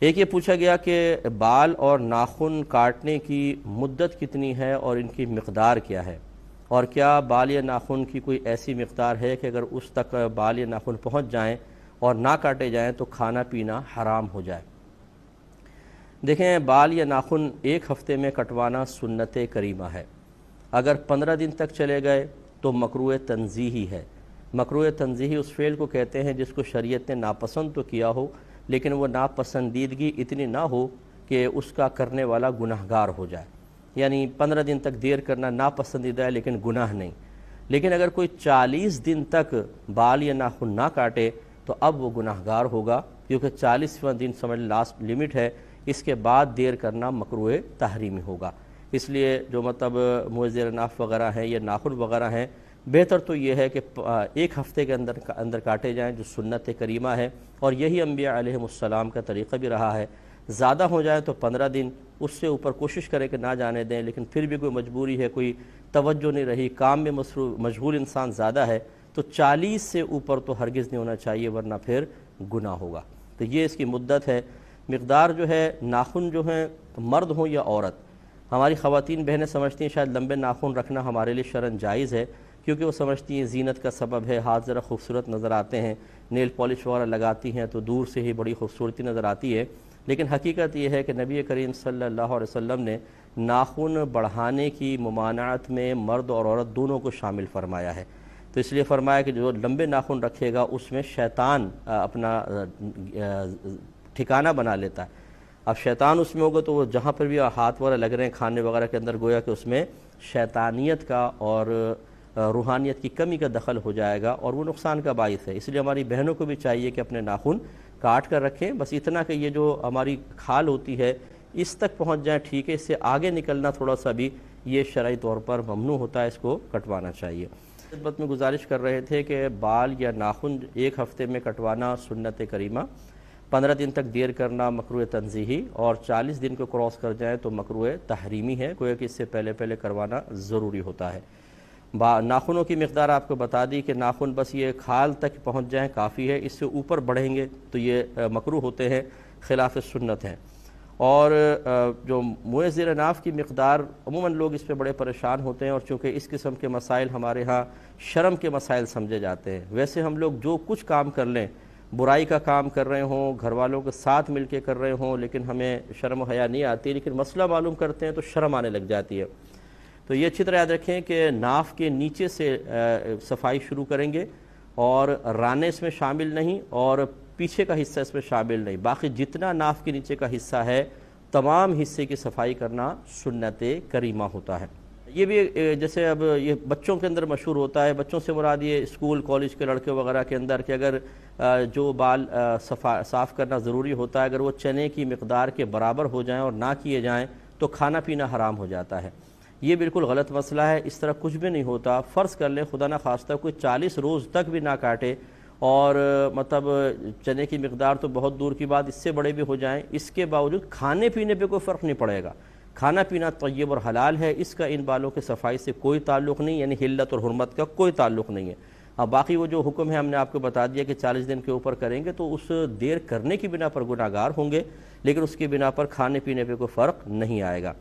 ایک یہ پوچھا گیا کہ بال اور ناخن کاٹنے کی مدت کتنی ہے اور ان کی مقدار کیا ہے، اور کیا بال یا ناخن کی کوئی ایسی مقدار ہے کہ اگر اس تک بال یا ناخن پہنچ جائیں اور نہ کاٹے جائیں تو کھانا پینا حرام ہو جائے۔ دیکھیں، بال یا ناخن ایک ہفتے میں کٹوانا سنت کریمہ ہے۔ اگر 15 دن تک چلے گئے تو مکروہ تنزیہی ہے۔ مکروہ تنزیہی اس فعل کو کہتے ہیں جس کو شریعت نے ناپسند تو کیا ہو، لیکن وہ ناپسندیدگی اتنی نہ ہو کہ اس کا کرنے والا گناہگار ہو جائے۔ یعنی 15 دن تک دیر کرنا ناپسندیدہ ہے لیکن گناہ نہیں۔ لیکن اگر کوئی 40 دن تک بال یا ناخن نہ کاٹے تو اب وہ گناہگار ہوگا، کیونکہ 40واں دن سمجھ لاسٹ لمٹ ہے، اس کے بعد دیر کرنا مکروہ تحریمی ہوگا۔ اس لیے جو موزیر ناف وغیرہ ہیں یا ناخن وغیرہ ہیں، بہتر تو یہ ہے کہ ایک ہفتے کے اندر کاٹے جائیں، جو سنت کریمہ ہے، اور یہی انبیاء علیہ السلام کا طریقہ بھی رہا ہے۔ زیادہ ہو جائے تو 15 دن، اس سے اوپر کوشش کریں کہ نہ جانے دیں، لیکن پھر بھی کوئی مجبوری ہے، کوئی توجہ نہیں رہی، کام میں مشغول انسان زیادہ ہے، تو 40 سے اوپر تو ہرگز نہیں ہونا چاہیے، ورنہ پھر گناہ ہوگا۔ تو یہ اس کی مدت ہے۔ مقدار جو ہے، ناخن جو ہیں، مرد ہوں یا عورت، ہماری خواتین بہنیں سمجھتی ہیں شاید لمبے ناخن رکھنا ہمارے لیے شرعاً جائز ہے، کیونکہ وہ سمجھتی ہیں زینت کا سبب ہے، ہاتھ ذرا خوبصورت نظر آتے ہیں، نیل پالش وغیرہ لگاتی ہیں تو دور سے ہی بڑی خوبصورتی نظر آتی ہے۔ لیکن حقیقت یہ ہے کہ نبی کریم صلی اللہ علیہ وسلم نے ناخن بڑھانے کی ممانعت میں مرد اور عورت دونوں کو شامل فرمایا ہے۔ تو اس لیے فرمایا کہ جو لمبے ناخن رکھے گا اس میں شیطان اپنا ٹھکانہ بنا لیتا ہے۔ اب شیطان اس میں ہوگا تو وہ جہاں پر بھی ہاتھ وغیرہ لگ رہے ہیں کھانے وغیرہ کے اندر، گویا کہ اس میں شیطانیت کا اور روحانیت کی کمی کا دخل ہو جائے گا، اور وہ نقصان کا باعث ہے۔ اس لیے ہماری بہنوں کو بھی چاہیے کہ اپنے ناخن کاٹ کر رکھیں، بس اتنا کہ یہ جو ہماری کھال ہوتی ہے اس تک پہنچ جائیں، ٹھیک ہے، اس سے آگے نکلنا تھوڑا سا بھی یہ شرعی طور پر ممنوع ہوتا ہے، اس کو کٹوانا چاہیے۔ خدمت میں گزارش کر رہے تھے کہ بال یا ناخن ایک ہفتے میں کٹوانا سنت کریمہ، 15 دن تک دیر کرنا مکروہ تنزیہی، اور 40 دن کو کراس کر جائیں تو مکروہ تحریمی ہے، گویا کہ اس سے پہلے کروانا ضروری ہوتا ہے۔ ناخنوں کی مقدار آپ کو بتا دی کہ ناخن بس یہ کھال تک پہنچ جائیں کافی ہے، اس سے اوپر بڑھیں گے تو یہ مکروہ ہوتے ہیں، خلاف سنت ہیں۔ اور جو منہ زیر ناف کی مقدار، عموماً لوگ اس پہ بڑے پریشان ہوتے ہیں، اور چونکہ اس قسم کے مسائل ہمارے ہاں شرم کے مسائل سمجھے جاتے ہیں۔ ویسے ہم لوگ جو کچھ کام کر لیں، برائی کا کام کر رہے ہوں، گھر والوں کے ساتھ مل کے کر رہے ہوں، لیکن ہمیں شرم و حیا نہیں آتی، لیکن مسئلہ معلوم کرتے ہیں تو شرم آنے لگ جاتی ہے۔ تو یہ اچھی طرح یاد رکھیں کہ ناف کے نیچے سے صفائی شروع کریں گے، اور رانے اس میں شامل نہیں اور پیچھے کا حصہ اس میں شامل نہیں، باقی جتنا ناف کے نیچے کا حصہ ہے تمام حصے کی صفائی کرنا سنت کریمہ ہوتا ہے۔ یہ بھی جیسے اب یہ بچوں کے اندر مشہور ہوتا ہے، بچوں سے مراد یہ اسکول کالج کے لڑکے وغیرہ کے اندر، کہ اگر جو بال صاف کرنا ضروری ہوتا ہے، اگر وہ چنے کی مقدار کے برابر ہو جائیں اور نہ کیے جائیں تو کھانا پینا حرام ہو جاتا ہے۔ یہ بالکل غلط مسئلہ ہے، اس طرح کچھ بھی نہیں ہوتا۔ فرض کر لیں خدا نہ خواستہ کوئی 40 روز تک بھی نہ کاٹے، اور چنے کی مقدار تو بہت دور کی بات، اس سے بڑے بھی ہو جائیں، اس کے باوجود کھانے پینے پہ کوئی فرق نہیں پڑے گا۔ کھانا پینا طیب اور حلال ہے، اس کا ان بالوں کے صفائی سے کوئی تعلق نہیں، یعنی حلت اور حرمت کا کوئی تعلق نہیں ہے۔ اب باقی وہ جو حکم ہے ہم نے آپ کو بتا دیا کہ 40 دن کے اوپر کریں گے تو اس دیر کرنے کی بنا پر گناہگار ہوں گے، لیکن اس کی بنا پر کھانے پینے پہ کوئی فرق نہیں آئے گا۔